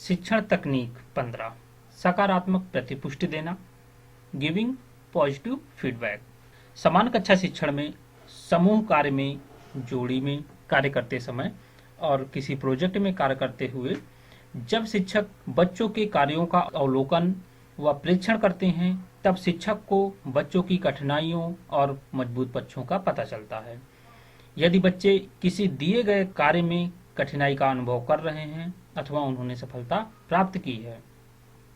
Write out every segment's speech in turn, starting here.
शिक्षण तकनीक 15 सकारात्मक प्रतिपुष्टि देना, गिविंग पॉजिटिव फीडबैक। समान कक्षा शिक्षण में समूह कार्य में, जोड़ी में कार्य करते समय और किसी प्रोजेक्ट में कार्य करते हुए जब शिक्षक बच्चों के कार्यों का अवलोकन व प्रेक्षण करते हैं तब शिक्षक को बच्चों की कठिनाइयों और मजबूत पक्षों का पता चलता है। यदि बच्चे किसी दिए गए कार्य में कठिनाई का अनुभव कर रहे हैं अथवा उन्होंने सफलता प्राप्त की है,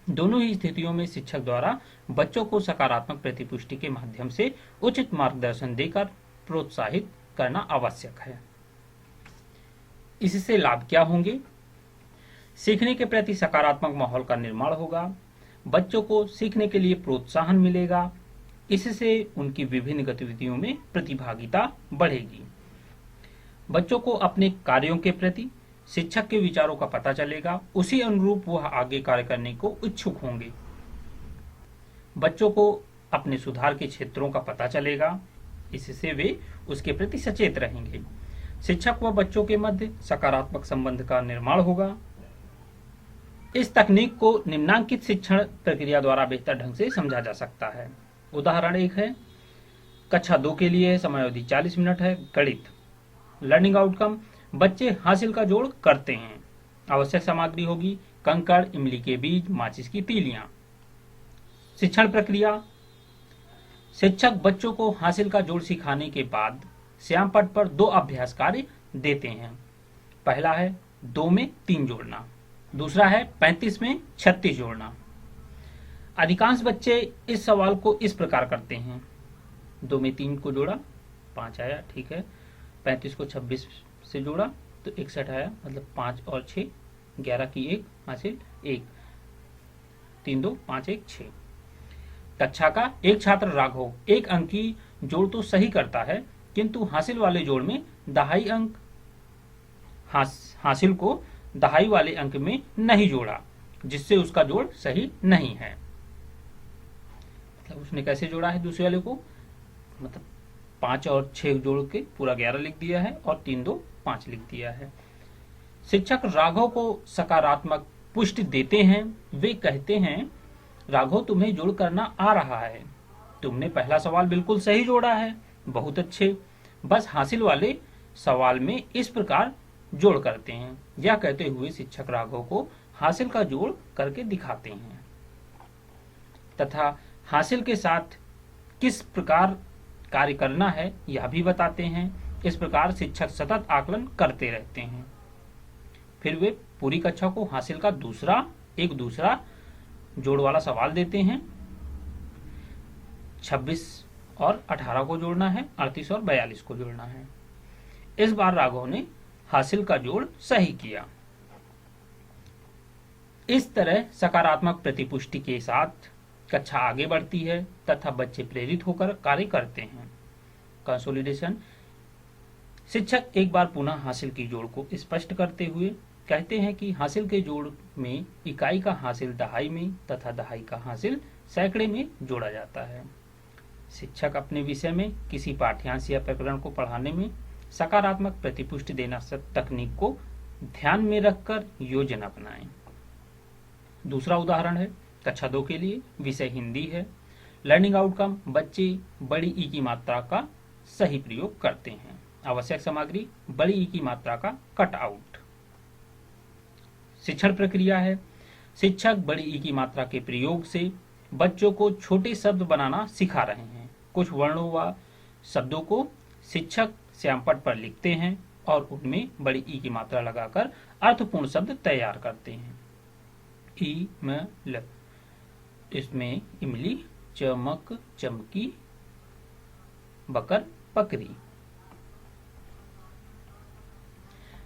दोनों ही स्थितियों में शिक्षक द्वारा बच्चों को सकारात्मक प्रतिपुष्टि के माध्यम से उचित मार्गदर्शन देकर प्रोत्साहित करना आवश्यक है। इससे लाभ क्या होंगे? सीखने के प्रति सकारात्मक माहौल का निर्माण होगा, बच्चों को सीखने के लिए प्रोत्साहन मिलेगा, इससे उनकी विभिन्न गतिविधियों में प्रतिभागिता बढ़ेगी। बच्चों को अपने कार्यों के प्रति शिक्षक के विचारों का पता चलेगा, उसी अनुरूप वह आगे कार्य करने को इच्छुक होंगे। बच्चों को अपने सुधार के क्षेत्रों का पता चलेगा, इससे वे उसके प्रति सचेत रहेंगे। शिक्षक व बच्चों के मध्य सकारात्मक संबंध का निर्माण होगा। इस तकनीक को निम्नांकित शिक्षण प्रक्रिया द्वारा बेहतर ढंग से समझा जा सकता है। उदाहरण 1 है, कक्षा 2 के लिए समयावधि 40 मिनट है, गणित। लर्निंग आउटकम, बच्चे हासिल का जोड़ करते हैं। आवश्यक सामग्री होगी कंकड़, इमली के बीज, माचिस की तीलियां। शिक्षण प्रक्रिया, शिक्षक बच्चों को हासिल का जोड़ सिखाने के बाद श्यामपट्ट पर 2 अभ्यास कार्य देते हैं। पहला है 2 में 3 जोड़ना, दूसरा है 35 में 36 जोड़ना। अधिकांश बच्चे इस सवाल को इस प्रकार करते हैं, 2 में 3 को जोड़ा 5 आया, ठीक है। 35 को 26 से जोड़ा तो 61 आया, मतलब 5 और 6, 11 की 1 हासिल 1, 3 2 5 1 6। कक्षा का एक छात्र राघव 1 अंक की जोड़ तो सही करता है, किंतु हासिल वाले जोड़ में दहाई अंक हासिल को दहाई वाले अंक में नहीं जोड़ा, जिससे उसका जोड़ सही नहीं है। मतलब उसने कैसे जोड़ा है दूसरे वाले को, मतलब 5 और 6 जोड़ के पूरा 11 लिख दिया है और 3 2 5 लिख दिया है। शिक्षक राघव को सकारात्मक पुष्टि देते हैं। वे कहते हैं, राघव तुम्हें जोड़ करना आ रहा है, तुमने पहला सवाल बिल्कुल सही जोड़ा है, बहुत अच्छे। बस हासिल वाले सवाल में इस प्रकार जोड़ करते हैं। यह कहते हुए शिक्षक राघव को हासिल का जोड़ करके दिखाते हैं तथा हासिल के साथ किस प्रकार कार्य करना है यह भी बताते हैं। इस प्रकार शिक्षक सतत आकलन करते रहते हैं। फिर वे पूरी कक्षा को हासिल का एक दूसरा जोड़ वाला सवाल देते हैं। 26 और 18 को जोड़ना है, 38 और 42 को जोड़ना है। इस बार राघव ने हासिल का जोड़ सही किया। इस तरह सकारात्मक प्रतिपुष्टि के साथ कक्षा आगे बढ़ती है तथा बच्चे प्रेरित होकर कार्य करते हैं। कंसोलिडेशन, शिक्षक एक बार पुनः हासिल की जोड़ को स्पष्ट करते हुए कहते हैं कि हासिल के जोड़ में इकाई का हासिल दहाई में तथा दहाई का हासिल सैकड़े में जोड़ा जाता है। शिक्षक अपने विषय में किसी पाठ्यांश या प्रकरण को पढ़ाने में सकारात्मक प्रतिपुष्टि देना तकनीक को ध्यान में रखकर योजना बनाएं। दूसरा उदाहरण है कक्षा 2 के लिए, विषय हिंदी है। लर्निंग आउटकम, बच्चे बड़ी ई की मात्रा का सही प्रयोग करते हैं। आवश्यक सामग्री बड़ी ई की मात्रा का कट आउट। शिक्षण प्रक्रिया है, शिक्षक बड़ी ई की मात्रा के प्रयोग से बच्चों को छोटे शब्द बनाना सिखा रहे हैं। कुछ वर्णों व शब्दों को शिक्षक श्यामपट्ट पर लिखते हैं और उनमें बड़ी ई की मात्रा लगाकर अर्थपूर्ण शब्द तैयार करते हैं। इसमें इमली, चमक, चमकी, बकर, बकरी।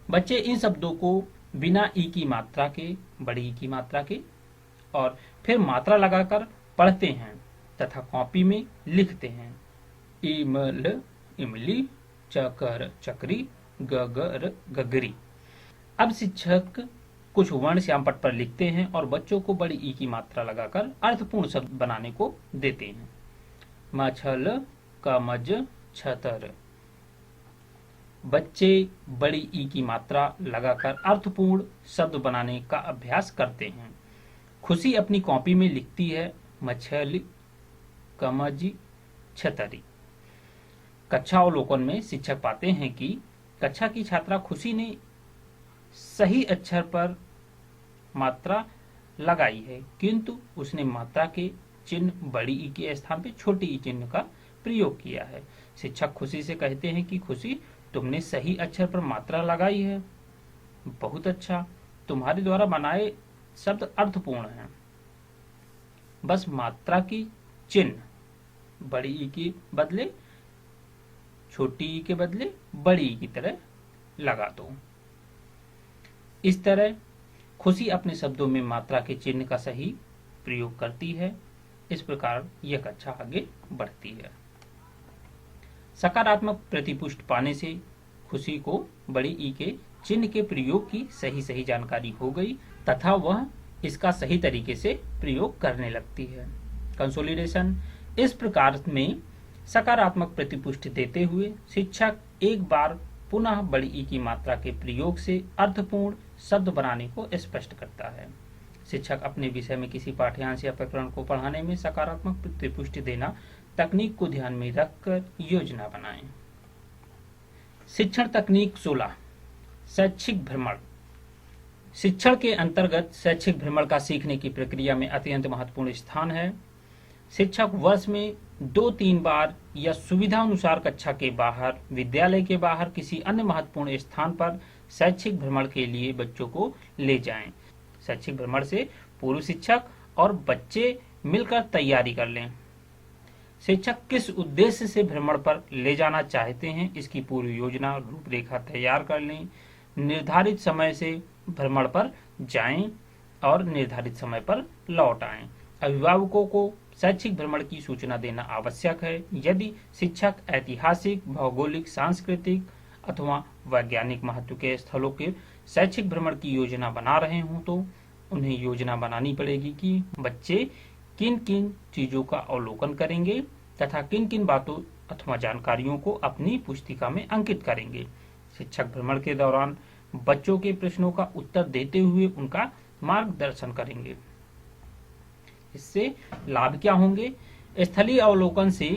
बच्चे इन शब्दों को बिना ई की मात्रा के, बड़ी ई की मात्रा के और फिर मात्रा लगाकर पढ़ते हैं तथा कॉपी में लिखते हैं। इमल, इमली, चकर, चकरी, गगर, गगरी। अब शिक्षक कुछ वर्ण श्यामपट्ट पर लिखते हैं और बच्चों को बड़ी ई की मात्रा लगाकर अर्थपूर्ण शब्द बनाने को देते हैं। मछल, कमज, छतर। बच्चे बड़ी ई की मात्रा लगाकर अर्थपूर्ण शब्द बनाने का अभ्यास करते हैं। खुशी अपनी कॉपी में लिखती है मछली कमजी छतरी। कक्षा अवलोकन में शिक्षक पाते हैं कि कक्षा की छात्रा खुशी ने सही अक्षर पर मात्रा लगाई है, किंतु उसने मात्रा के चिन्ह बड़ी ई के स्थान पर छोटी ई चिन्ह का प्रयोग किया है। शिक्षक खुशी से कहते हैं कि खुशी, तुमने सही अक्षर पर मात्रा लगाई है, बहुत अच्छा, तुम्हारे द्वारा बनाए शब्द अर्थपूर्ण हैं। बस मात्रा की चिन्ह बड़ी ई के बदले छोटी ई के बदले बड़ी ई की तरह लगा दो। इस तरह खुशी अपने शब्दों में मात्रा के चिन्ह का सही प्रयोग करती है। इस प्रकार यह कक्षा आगे बढ़ती है। सकारात्मक प्रतिपुष्टि पाने से खुशी को बड़ी ई के चिन्ह के प्रयोग की सही जानकारी हो गई तथा वह इसका सही तरीके से प्रयोग करने लगती है। कंसोलिडेशन, इस प्रकार में सकारात्मक प्रतिपुष्टि देते हुए शिक्षक एक बार पुनः बड़ी ई की मात्रा के प्रयोग से अर्थपूर्ण शब्द बनाने को स्पष्ट करता है। शिक्षक अपने विषय में किसी पाठ्यांश या प्रकरण को पढ़ाने में सकारात्मक प्रतिपुष्टि देना तकनीक को ध्यान में रखकर योजना बनाएं। शिक्षण तकनीक 16, शैक्षिक भ्रमण। शिक्षण के अंतर्गत शैक्षिक भ्रमण का सीखने की प्रक्रिया में अत्यंत महत्वपूर्ण स्थान है। शिक्षक वर्ष में 2-3 बार या सुविधा अनुसार कक्षा के बाहर, विद्यालय के बाहर किसी अन्य महत्वपूर्ण स्थान पर शैक्षिक भ्रमण के लिए बच्चों को ले जाएं। शैक्षिक भ्रमण से पूर्व शिक्षक और बच्चे मिलकर तैयारी कर लें। शिक्षक किस उद्देश्य से भ्रमण पर ले जाना चाहते हैं, इसकी पूर्व योजना रूपरेखा तैयार कर लें। निर्धारित समय से भ्रमण पर जाएं और निर्धारित समय पर लौट आएं। अभिभावकों को शैक्षिक भ्रमण की सूचना देना आवश्यक है। यदि शिक्षक ऐतिहासिक, भौगोलिक, सांस्कृतिक अथवा वैज्ञानिक महत्व के स्थलों के शैक्षिक भ्रमण की योजना बना रहे हों तो उन्हें योजना बनानी पड़ेगी कि बच्चे किन किन चीजों का अवलोकन करेंगे तथा किन किन बातों अथवा जानकारियों को अपनी पुस्तिका में अंकित करेंगे। शिक्षक भ्रमण के दौरान बच्चों के प्रश्नों का उत्तर देते हुए उनका मार्गदर्शन करेंगे। इससे लाभ क्या होंगे? स्थलीय अवलोकन से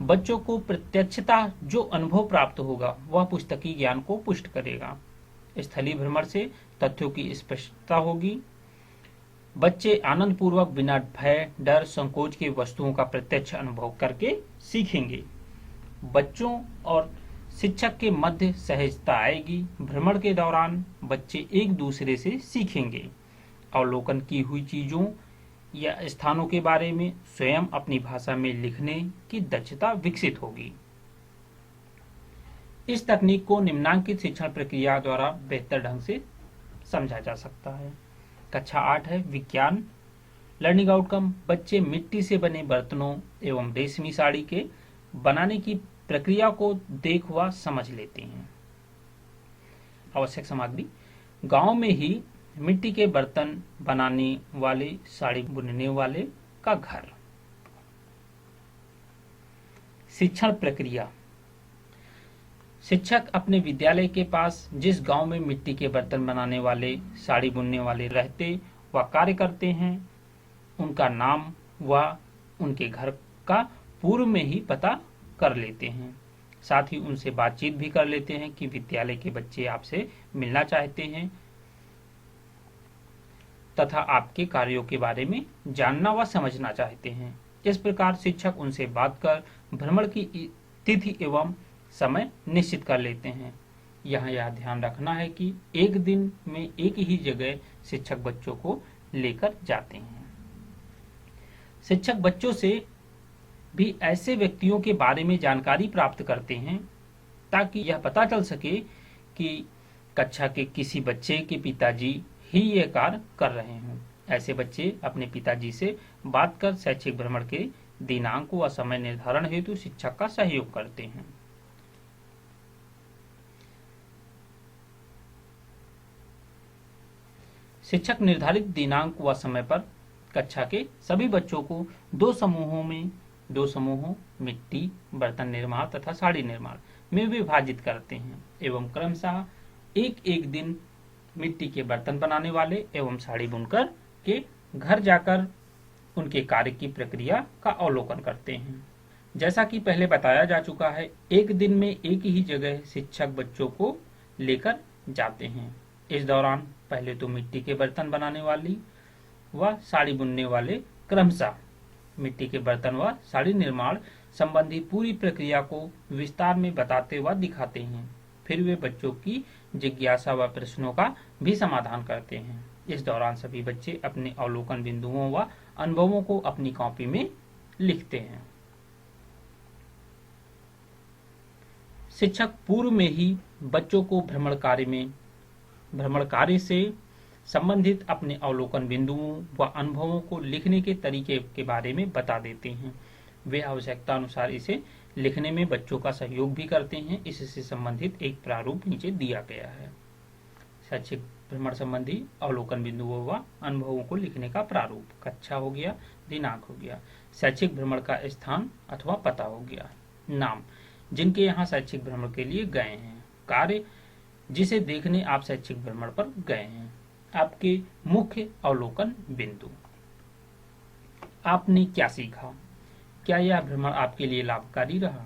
बच्चों को प्रत्यक्षता जो अनुभव प्राप्त होगा वह पुस्तकीय ज्ञान को पुष्ट करेगा। स्थलीय भ्रमण से तथ्यों की स्पष्टता होगी। बच्चे आनंद पूर्वक बिना भय, डर, संकोच के वस्तुओं का प्रत्यक्ष अनुभव करके सीखेंगे। बच्चों और शिक्षक के मध्य सहजता आएगी। भ्रमण के दौरान बच्चे एक दूसरे से सीखेंगे। अवलोकन की हुई चीजों या स्थानों के बारे में स्वयं अपनी भाषा में लिखने की दक्षता विकसित होगी। इस तकनीक को निम्नांकित शिक्षण प्रक्रिया द्वारा बेहतर ढंग से समझा जा सकता है। कक्षा 8 है विज्ञान। लर्निंग आउटकम, बच्चे मिट्टी से बने बर्तनों एवं रेशमी साड़ी के बनाने की प्रक्रिया को देख व समझ लेते हैं। आवश्यक सामग्री, गांव में ही मिट्टी के बर्तन बनाने वाले, साड़ी बुनने वाले का घर। शिक्षण प्रक्रिया, शिक्षक अपने विद्यालय के पास जिस गांव में मिट्टी के बर्तन बनाने वाले, साड़ी बुनने वाले रहते व कार्य करते हैं उनका नाम व उनके घर का पूर्व में ही पता कर लेते हैं। साथ ही उनसे बातचीत भी कर लेते हैं कि विद्यालय के बच्चे आपसे मिलना चाहते हैं तथा आपके कार्यों के बारे में जानना व समझना चाहते हैं। इस प्रकार शिक्षक उनसे बात कर भ्रमण की तिथि एवं समय निश्चित कर लेते हैं। यहाँ यह ध्यान रखना है कि एक दिन में एक ही जगह शिक्षक बच्चों को लेकर जाते हैं। शिक्षक बच्चों से भी ऐसे व्यक्तियों के बारे में जानकारी प्राप्त करते हैं ताकि यह पता चल सके कि कक्षा के किसी बच्चे के पिताजी ही यह कार्य कर रहे हों। ऐसे बच्चे अपने पिताजी से बात कर शैक्षिक भ्रमण के दिनांक व समय निर्धारण हेतु शिक्षक का सहयोग करते हैं। शिक्षक निर्धारित दिनांक व समय पर कक्षा के सभी बच्चों को दो समूहों मिट्टी, बर्तन निर्माण तथा साड़ी निर्माण में विभाजित करते हैं एवं क्रमशः एक एक दिन मिट्टी के बर्तन बनाने वाले एवं साड़ी बुनकर के घर जाकर उनके कार्य की प्रक्रिया का अवलोकन करते हैं। जैसा कि पहले बताया जा चुका है, एक दिन में एक ही जगह शिक्षक बच्चों को लेकर जाते हैं। इस दौरान पहले तो मिट्टी के बर्तन बनाने वाली व साड़ी बुनने वाले क्रमशः मिट्टी के बर्तन व साड़ी निर्माण संबंधी पूरी प्रक्रिया को विस्तार में बताते व दिखाते हैं। फिर वे बच्चों की जिज्ञासा व प्रश्नों का भी समाधान करते हैं। इस दौरान सभी बच्चे अपने अवलोकन बिंदुओं व अनुभवों को अपनी कॉपी में लिखते हैं। शिक्षक पूर्व में ही बच्चों को भ्रमण कार्य से संबंधित अपने अवलोकन बिंदुओं व अनुभवों को लिखने के तरीके के बारे में बता देते हैं। वे आवश्यकता अनुसार इसे लिखने में बच्चों का सहयोग भी करते हैं। इससे संबंधित एक प्रारूप नीचे दिया गया है। शैक्षिक भ्रमण संबंधी अवलोकन बिंदुओं व अनुभवों को लिखने का प्रारूप। कक्षा हो गया, दिनांक हो गया, शैक्षिक भ्रमण का स्थान अथवा पता हो गया, नाम जिनके यहाँ शैक्षिक भ्रमण के लिए गए हैं, कार्य जिसे देखने आप शैक्षिक भ्रमण पर गए हैं, आपके मुख्य अवलोकन बिंदु। आपने क्या सीखा? क्या यह भ्रमण आपके लिए लाभकारी रहा?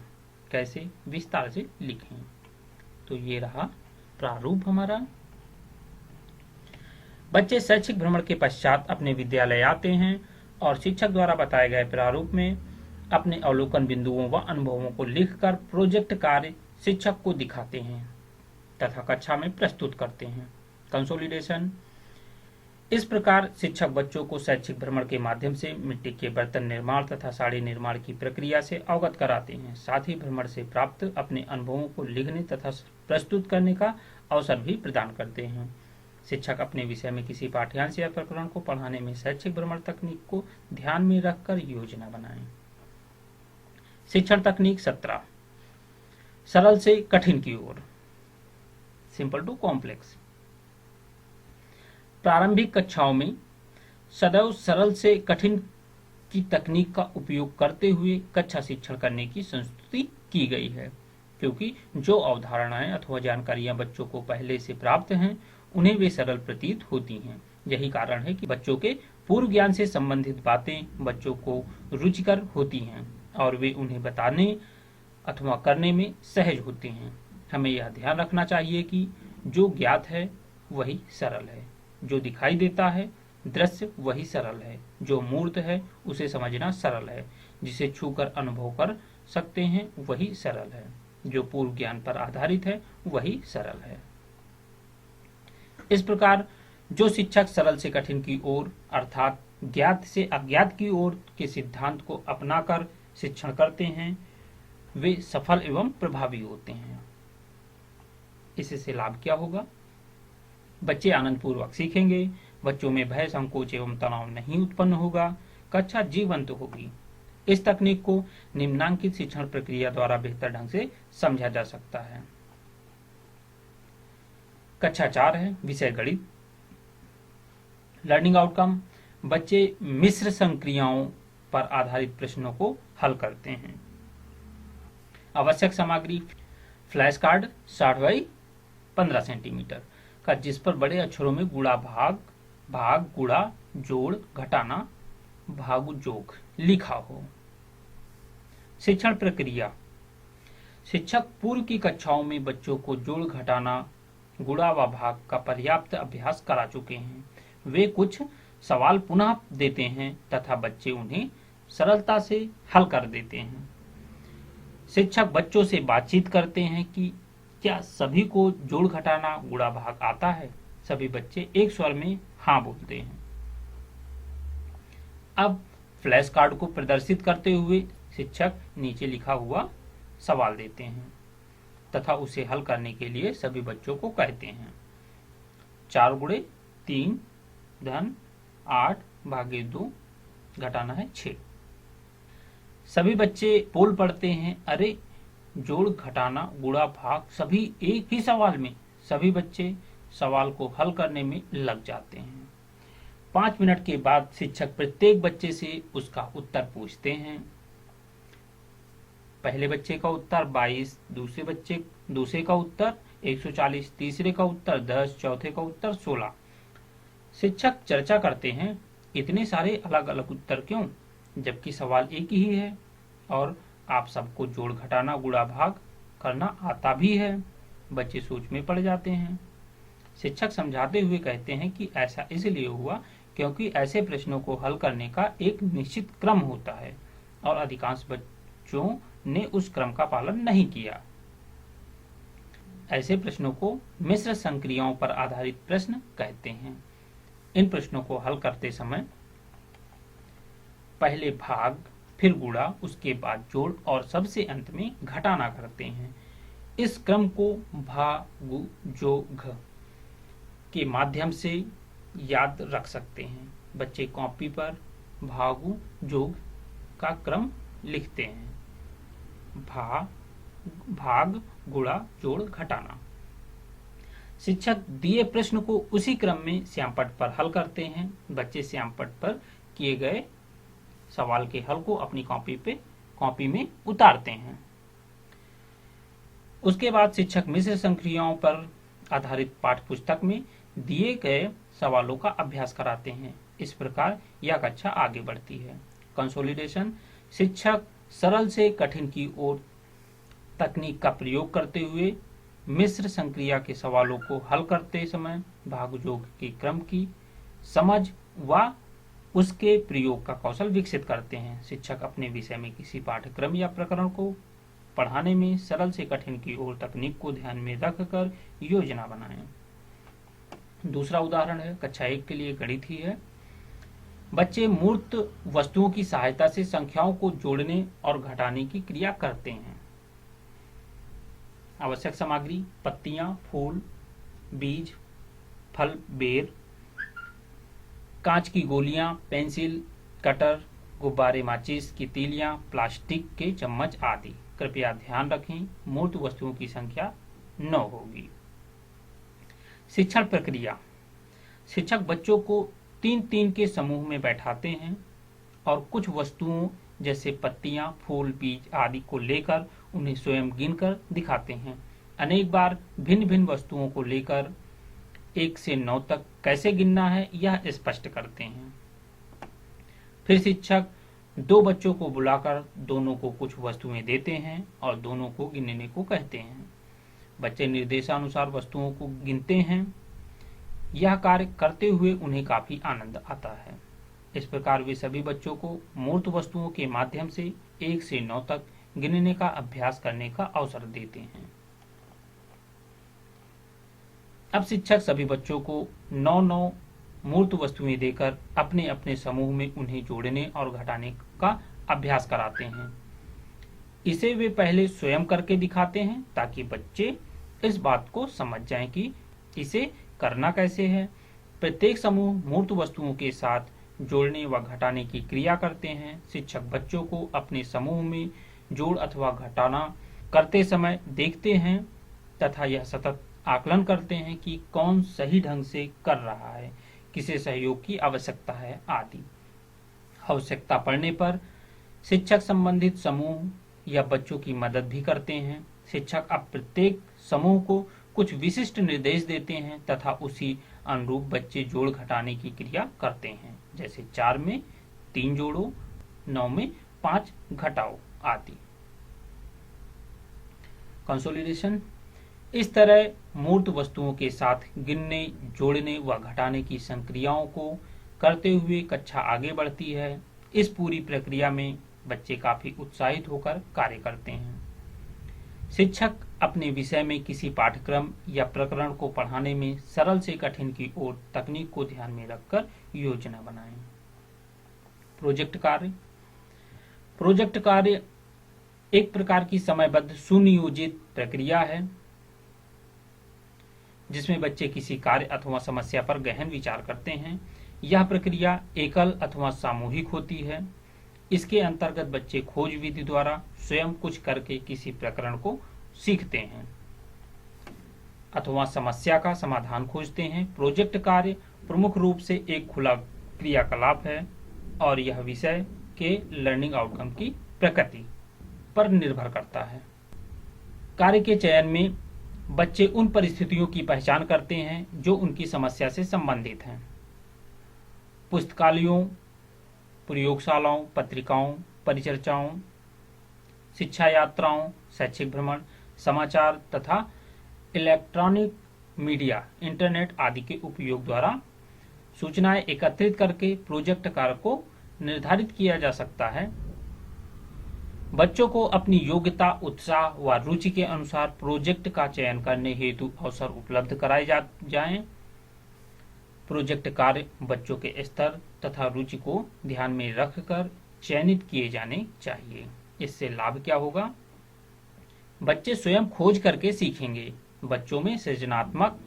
कैसे? विस्तार से लिखें। तो ये रहा प्रारूप हमारा। बच्चे शैक्षिक भ्रमण के पश्चात अपने विद्यालय आते हैं और शिक्षक द्वारा बताए गए प्रारूप में अपने अवलोकन बिंदुओं व अनुभवों को लिखकर प्रोजेक्ट कार्य शिक्षक को दिखाते हैं तथा कक्षा में प्रस्तुत करते हैं। कंसोलिडेशन। इस प्रकार शिक्षक बच्चों को शैक्षिक भ्रमण के माध्यम से मिट्टी के बर्तन निर्माण तथा साड़ी निर्माण की प्रक्रिया से अवगत कराते हैं। साथ ही भ्रमण से प्राप्त अपने अनुभवों को लिखने तथा प्रस्तुत करने का अवसर भी प्रदान करते हैं। शिक्षक अपने विषय में किसी पाठ्यांश या प्रकरण को पढ़ाने में शैक्षिक भ्रमण तकनीक को ध्यान में रखकर योजना बनाएं। शिक्षण तकनीक 17। सरल से कठिन की ओर, सिंपल टू कॉम्प्लेक्स। प्रारंभिक कक्षाओं में सदैव सरल से कठिन की तकनीक का उपयोग करते हुए कक्षा शिक्षण करने की संस्तुति की गई है, क्योंकि जो अवधारणाएं अथवा जानकारियां बच्चों को पहले से प्राप्त हैं उन्हें वे सरल प्रतीत होती हैं। यही कारण है कि बच्चों के पूर्व ज्ञान से संबंधित बातें बच्चों को रुचिकर होती हैं और वे उन्हें बताने अथवा करने में सहज होते हैं। हमें यह ध्यान रखना चाहिए कि जो ज्ञात है वही सरल है, जो दिखाई देता है दृश्य वही सरल है, जो मूर्त है उसे समझना सरल है, जिसे छूकर अनुभव कर सकते हैं वही सरल है, जो पूर्व ज्ञान पर आधारित है वही सरल है। इस प्रकार जो शिक्षक सरल से कठिन की ओर अर्थात ज्ञात से अज्ञात की ओर के सिद्धांत को अपनाकर शिक्षण करते हैं वे सफल एवं प्रभावी होते हैं। इससे लाभ क्या होगा? बच्चे आनंद पूर्वक सीखेंगे, बच्चों में भय, संकोच एवं तनाव नहीं उत्पन्न होगा, कक्षा जीवंत होगी। इस तकनीक को निम्नांकित शिक्षण प्रक्रिया द्वारा बेहतर ढंग से समझा जा सकता है। कक्षा 4 है, विषय गणित। लर्निंग आउटकम, बच्चे मिश्र संक्रियाओं पर आधारित प्रश्नों को हल करते हैं। आवश्यक सामग्री फ्लैश कार्ड 60 बाई 15 सेंटीमीटर का, जिस पर बड़े अक्षरों में गुणा भाग गुणा जोड़ घटाना भाग जोग लिखा हो। शिक्षण प्रक्रिया, शिक्षक पूर्व की कक्षाओं में बच्चों को जोड़ घटाना गुणा व भाग का पर्याप्त अभ्यास करा चुके हैं। वे कुछ सवाल पुनः देते हैं तथा बच्चे उन्हें सरलता से हल कर देते हैं। शिक्षक बच्चों से बातचीत करते हैं कि क्या सभी को जोड़ घटाना गुणा भाग आता है? सभी बच्चे एक स्वर में हाँ बोलते हैं। अब फ्लैश कार्ड को प्रदर्शित करते हुए शिक्षक नीचे लिखा हुआ सवाल देते हैं तथा उसे हल करने के लिए सभी बच्चों को कहते हैं 4 गुणे 3 धन 8 भागे 2 घटाना है 6। सभी बच्चे बोल पड़ते हैं, अरे जोड़ घटाना गुणा भाग सभी एक ही सवाल में। सभी बच्चे सवाल को हल करने में लग जाते हैं। 5 मिनट के बाद शिक्षक प्रत्येक बच्चे से उसका उत्तर पूछते हैं। पहले बच्चे का उत्तर 22, दूसरे का उत्तर 140, तीसरे का उत्तर 10, चौथे का उत्तर 16। शिक्षक चर्चा करते हैं, इतने सारे अलग अलग उत्तर क्यों, जबकि सवाल एक ही है और आप सबको जोड़ घटाना गुणा भाग करना आता भी है। बच्चे सोच में पड़ जाते हैं। शिक्षक समझाते हुए कहते हैं कि ऐसा इसलिए हुआ क्योंकि ऐसे प्रश्नों को हल करने का एक निश्चित क्रम होता है और अधिकांश बच्चों ने उस क्रम का पालन नहीं किया। ऐसे प्रश्नों को मिश्र संक्रियाओं पर आधारित प्रश्न कहते हैं। इन प्रश्नों को हल करते समय पहले भाग, फिर गुणा, उसके बाद जोड़ और सबसे अंत में घटाना करते हैं। इस क्रम को भागु जो घ के माध्यम से याद रख सकते हैं। बच्चे कॉपी पर भागु जोग का क्रम लिखते हैं। भाग, गुणा, जोड़, घटाना। शिक्षक दिए प्रश्न को उसी क्रम में श्यामपट्ट पर हल करते हैं। बच्चे श्यामपट्ट पर किए गए सवाल के हल को अपनी कॉपी में उतारते हैं। उसके बाद शिक्षक मिश्र संक्रियाओं पर आधारित पाठ्य पुस्तक में दिए गए सवालों का अभ्यास कराते हैं। इस प्रकार यह कक्षा आगे बढ़ती है। कंसोलिडेशन। शिक्षक सरल से कठिन की ओर तकनीक का प्रयोग करते हुए मिश्र संक्रिया के सवालों को हल करते समय भागयोग के क्रम की समझ व उसके प्रयोग का कौशल विकसित करते हैं। शिक्षक अपने विषय में किसी पाठ्यक्रम या प्रकरण को पढ़ाने में सरल से कठिन की ओर तकनीक को ध्यान में रखकर योजना बनाएं। दूसरा उदाहरण है, कक्षा 1 के लिए गणित ही है। बच्चे मूर्त वस्तुओं की सहायता से संख्याओं को जोड़ने और घटाने की क्रिया करते हैं। आवश्यक सामग्री: पत्तियां, फूल, बीज, फल, बेर, कांच की गोलियां, पेंसिल, कटर, गुब्बारे, माचिस की तीलियां, प्लास्टिक के चम्मच आदि। कृपया ध्यान रखें, मूर्त वस्तुओं की संख्या 9 होगी। शिक्षण प्रक्रिया। शिक्षक बच्चों को 3-3 के समूह में बैठाते हैं और कुछ वस्तुओं जैसे पत्तियां, फूल, बीज आदि को लेकर उन्हें स्वयं गिनकर दिखाते हैं। अनेक बार भिन्न भिन्न वस्तुओं को लेकर 1 से 9 तक कैसे गिनना है यह स्पष्ट करते हैं। फिर शिक्षक 2 बच्चों को बुलाकर दोनों को कुछ वस्तुएं देते हैं और दोनों को गिनने को कहते हैं। बच्चे निर्देशानुसार वस्तुओं को गिनते हैं। यह कार्य करते हुए उन्हें काफी आनंद आता है। इस प्रकार वे सभी बच्चों को मूर्त वस्तुओं के माध्यम से 1 से 9 तक गिनने का अभ्यास करने का अवसर देते हैं। अब शिक्षक सभी बच्चों को 9-9 मूर्त वस्तुएं देकर अपने अपने समूह में उन्हें जोड़ने और घटाने का अभ्यास कराते हैं। इसे वे पहले स्वयं करके दिखाते हैं ताकि बच्चे इस बात को समझ जाएं कि इसे करना कैसे है। प्रत्येक समूह मूर्त वस्तुओं के साथ जोड़ने व घटाने की क्रिया करते हैं। शिक्षक बच्चों को अपने समूह में जोड़ अथवा घटाना करते समय देखते हैं तथा यह सतत आकलन करते हैं कि कौन सही ढंग से कर रहा है, किसे सहयोग की आवश्यकता है आदि। आवश्यकता पड़ने पर शिक्षक संबंधित समूह या बच्चों की मदद भी करते हैं। शिक्षक अब प्रत्येक समूह को कुछ विशिष्ट निर्देश देते हैं तथा उसी अनुरूप बच्चे जोड़ घटाने की क्रिया करते हैं, जैसे 4 में 3 जोड़ो, 9 में 5 घटाओ आदि। कंसोलिडेशन। इस तरह मूर्त वस्तुओं के साथ गिनने, जोड़ने व घटाने की संक्रियाओं को करते हुए कक्षा आगे बढ़ती है। इस पूरी प्रक्रिया में बच्चे काफी उत्साहित होकर कार्य करते हैं। शिक्षक अपने विषय में किसी पाठ्यक्रम या प्रकरण को पढ़ाने में सरल से कठिन की ओर तकनीक को ध्यान में रखकर योजना बनाएं। प्रोजेक्ट कार्य। प्रोजेक्ट कार्य एक प्रकार की समयबद्ध सुनियोजित प्रक्रिया है जिसमें बच्चे किसी कार्य अथवा समस्या पर गहन विचार करते हैं। यह प्रक्रिया एकल अथवा सामूहिक होती है। इसके अंतर्गत बच्चे खोज विधि द्वारा स्वयं कुछ करके किसी प्रकरण को सीखते हैं अथवा समस्या का समाधान खोजते हैं। प्रोजेक्ट कार्य प्रमुख रूप से एक खुला क्रियाकलाप है और यह विषय के लर्निंग आउटकम की प्रकृति पर निर्भर करता है। कार्य के चयन में बच्चे उन परिस्थितियों की पहचान करते हैं जो उनकी समस्या से संबंधित हैं। पुस्तकालयों, प्रयोगशालाओं, पत्रिकाओं, परिचर्चाओं, शिक्षा यात्राओं, शैक्षिक भ्रमण, समाचार तथा इलेक्ट्रॉनिक मीडिया, इंटरनेट आदि के उपयोग द्वारा सूचनाएं एकत्रित करके प्रोजेक्ट कार्य को निर्धारित किया जा सकता है। बच्चों को अपनी योग्यता, उत्साह व रुचि के अनुसार प्रोजेक्ट का चयन करने हेतु अवसर उपलब्ध कराए जाएं। प्रोजेक्ट कार्य बच्चों के स्तर तथा रुचि को ध्यान में रखकर चयनित किए जाने चाहिए। इससे लाभ क्या होगा? बच्चे स्वयं खोज करके सीखेंगे। बच्चों में सृजनात्मक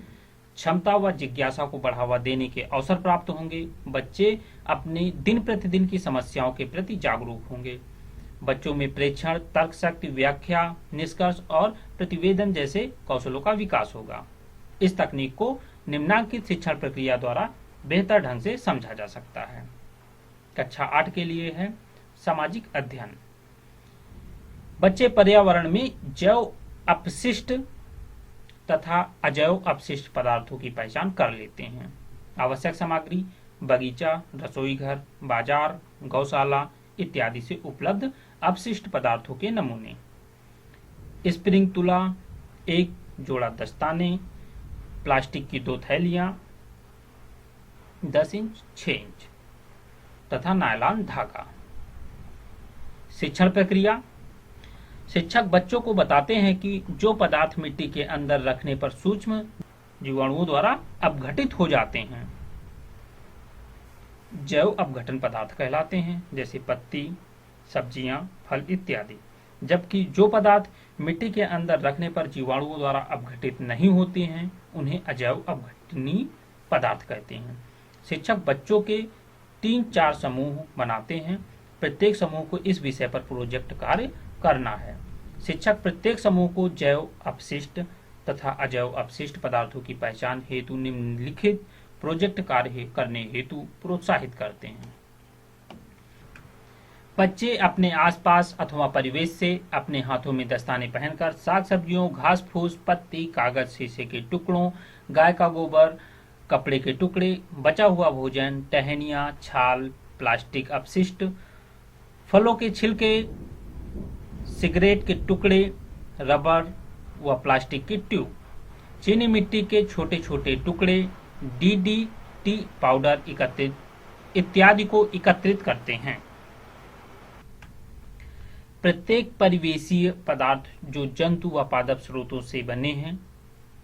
क्षमता व जिज्ञासा को बढ़ावा देने के अवसर प्राप्त होंगे। बच्चे अपने दिन प्रतिदिन की समस्याओं के प्रति जागरूक होंगे। बच्चों में प्रेक्षण, तर्क शक्ति, व्याख्या, निष्कर्ष और प्रतिवेदन जैसे कौशलों का विकास होगा। इस तकनीक को निम्नांकित शिक्षण प्रक्रिया द्वारा बेहतर ढंग से समझा जा सकता है। कक्षा 8 के लिए है सामाजिक अध्ययन। बच्चे पर्यावरण में जैव अपशिष्ट तथा अजैव अपशिष्ट पदार्थों की पहचान कर लेते हैं। आवश्यक सामग्री बगीचा, रसोई घर, बाजार, गौशाला इत्यादि से उपलब्ध अपशिष्ट पदार्थों के नमूने, स्प्रिंग तुला, एक जोड़ा दस्ताने, प्लास्टिक की 2 थैलियां 10 इंच 6 इंच तथा नायलॉन धागा। शिक्षण प्रक्रिया। शिक्षक बच्चों को बताते हैं कि जो पदार्थ मिट्टी के अंदर रखने पर सूक्ष्म जीवाणुओं द्वारा अपघटित हो जाते हैं जैव अपघटन पदार्थ कहलाते हैं, जैसे पत्ती, सब्जियां, फल इत्यादि। जबकि जो पदार्थ मिट्टी के अंदर रखने पर जीवाणुओं द्वारा अपघटित नहीं होते हैं उन्हें अजैव अपघटनीय पदार्थ कहते हैं। शिक्षक बच्चों के 3-4 समूह बनाते हैं। प्रत्येक समूह को इस विषय पर प्रोजेक्ट कार्य करना है। शिक्षक प्रत्येक समूह को जैव अपशिष्ट तथा अजैव अपशिष्ट पदार्थों की पहचान हेतु निम्नलिखित प्रोजेक्ट कार्य करने हेतु प्रोत्साहित करते हैं। बच्चे अपने आसपास अथवा परिवेश से अपने हाथों में दस्ताने पहनकर साग सब्जियों, घास फूस, पत्ती, कागज, शीशे के टुकड़ों, गाय का गोबर, कपड़े के टुकड़े, बचा हुआ भोजन, टहनियां, छाल, प्लास्टिक अपशिष्ट, फलों के छिलके, सिगरेट के टुकड़े, रबर व प्लास्टिक की ट्यूब, चीनी मिट्टी के छोटे छोटे टुकड़े, डीडीटी पाउडर इत्यादि को एकत्रित करते हैं। प्रत्येक परिवेशीय पदार्थ जो जंतु व पादप स्रोतों से बने हैं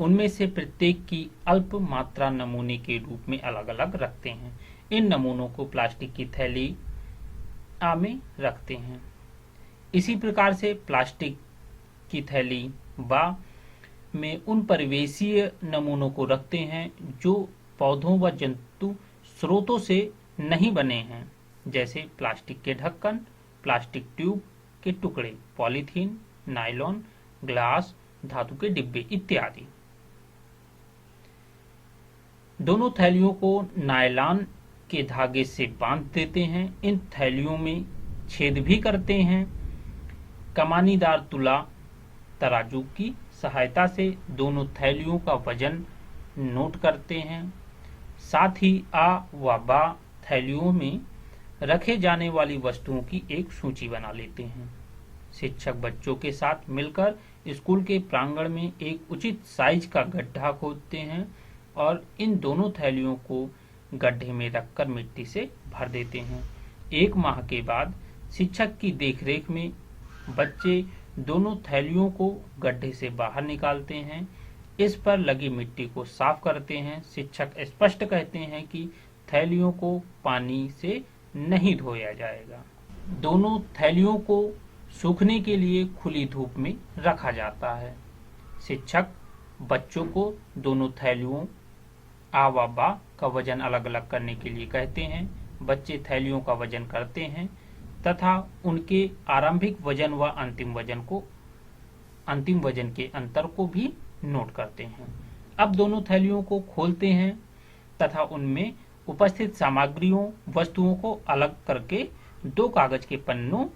उनमें से प्रत्येक की अल्प मात्रा नमूने के रूप में अलग अलग रखते हैं। इन नमूनों को प्लास्टिक की थैली में रखते हैं। इसी प्रकार से प्लास्टिक की थैली में उन परिवेशीय नमूनों को रखते हैं जो पौधों व जंतु स्रोतों से नहीं बने हैं, जैसे प्लास्टिक के ढक्कन, प्लास्टिक ट्यूब के टुकड़े, पॉलीथीन, नायलॉन, ग्लास, धातु के डिब्बे इत्यादि। दोनों थैलियों को नायलॉन के धागे से बांध देते हैं। इन थैलियों में छेद भी करते हैं। कमानीदार तुला तराजू की सहायता से दोनों थैलियों का वजन नोट करते हैं। साथ ही आ व बा थैलियों में रखे जाने वाली वस्तुओं की एक सूची बना लेते हैं। शिक्षक बच्चों के साथ मिलकर स्कूल के प्रांगण में एक उचित साइज का गड्ढा खोदते हैं और इन दोनों थैलियों को गड्ढे में रखकर मिट्टी से भर देते हैं। 1 माह के बाद शिक्षक की देखरेख में बच्चे दोनों थैलियों को गड्ढे से बाहर निकालते हैं। इस पर लगी मिट्टी को साफ करते हैं। शिक्षक स्पष्ट कहते हैं कि थैलियों को पानी से नहीं धोया जाएगा। दोनों थैलियों को सूखने के लिए खुली धूप में रखा जाता है। शिक्षक बच्चों को दोनों थैलियों आ व बा का वजन अलग अलग करने के लिए कहते हैं। बच्चे थैलियों का वजन करते हैं तथा उनके आरंभिक वजन व अंतिम वजन के अंतर को भी नोट करते हैं। अब दोनों थैलियों को खोलते हैं तथा उनमें उपस्थित सामग्रियों, वस्तुओं को अलग करके 2 कागज के पन्नों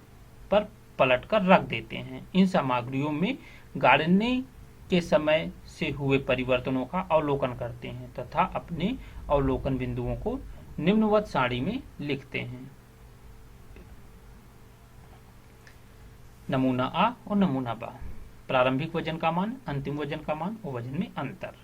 पर पलट कर रख देते हैं। इन सामग्रियों में गाड़ने के समय से हुए परिवर्तनों का अवलोकन करते हैं तथा अपने अवलोकन बिंदुओं को निम्नवत सारणी में लिखते हैं। नमूना आ और नमूना बा। प्रारंभिक वजन का मान, अंतिम वजन का मान और वजन में अंतर।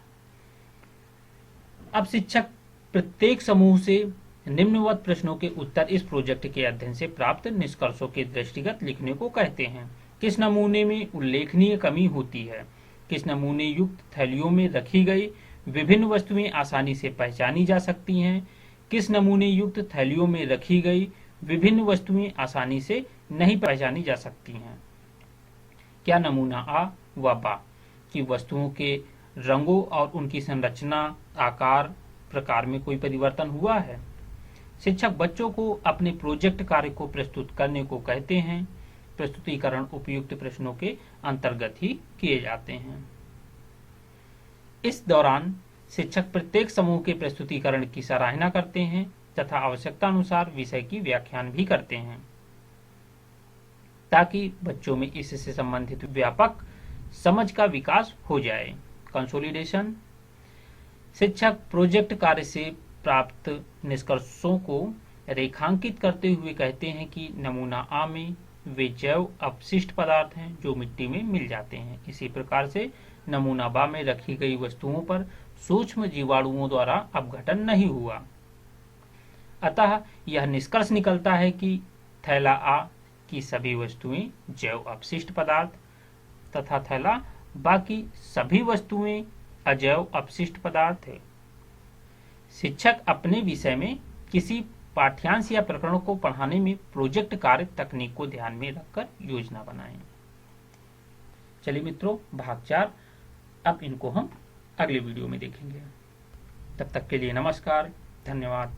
अब शिक्षक प्रत्येक समूह से निम्नवत प्रश्नों के उत्तर इस प्रोजेक्ट के अध्ययन से प्राप्त निष्कर्षों के दृष्टिगत लिखने को कहते हैं। किस नमूने में उल्लेखनीय कमी होती है? किस नमूने युक्त थैलियों में रखी गई विभिन्न वस्तुएं आसानी से पहचानी जा सकती हैं? किस नमूने युक्त थैलियों में रखी गई विभिन्न वस्तुएं आसानी से नहीं पहचानी जा सकती हैं? क्या नमूना आ व बा की वस्तुओं के रंगों और उनकी संरचना, आकार, प्रकार में कोई परिवर्तन हुआ है? शिक्षक बच्चों को अपने प्रोजेक्ट कार्य को प्रस्तुत करने को कहते हैं। प्रस्तुतिकरण उपयुक्त प्रश्नों के अंतर्गत ही किए जाते हैं। इस दौरान शिक्षक प्रत्येक समूह के प्रस्तुतिकरण की सराहना करते हैं तथा आवश्यकता अनुसार विषय की व्याख्यान भी करते हैं ताकि बच्चों में इससे संबंधित व्यापक समझ का विकास हो जाए। कंसोलिडेशन। शिक्षक प्रोजेक्ट कार्य से प्राप्त निष्कर्षों को रेखांकित करते हुए कहते हैं कि नमूना आ में वे जैव अपशिष्ट पदार्थ हैं जो मिट्टी में मिल जाते हैं। इसी प्रकार से नमूना बा में रखी गई वस्तुओं पर सूक्ष्म जीवाणुओं द्वारा अपघटन नहीं हुआ। अतः यह निष्कर्ष निकलता है कि थैला आ की सभी वस्तुएं जैव अपशिष्ट पदार्थ तथा थैला बा की सभी वस्तुएं अजैव अपशिष्ट पदार्थ है। शिक्षक अपने विषय में किसी पाठ्यांश या प्रकरण को पढ़ाने में प्रोजेक्ट कार्य तकनीक को ध्यान में रखकर योजना बनाएं। चलिए मित्रों, भाग 4 अब इनको हम अगले वीडियो में देखेंगे। तब तक के लिए नमस्कार, धन्यवाद।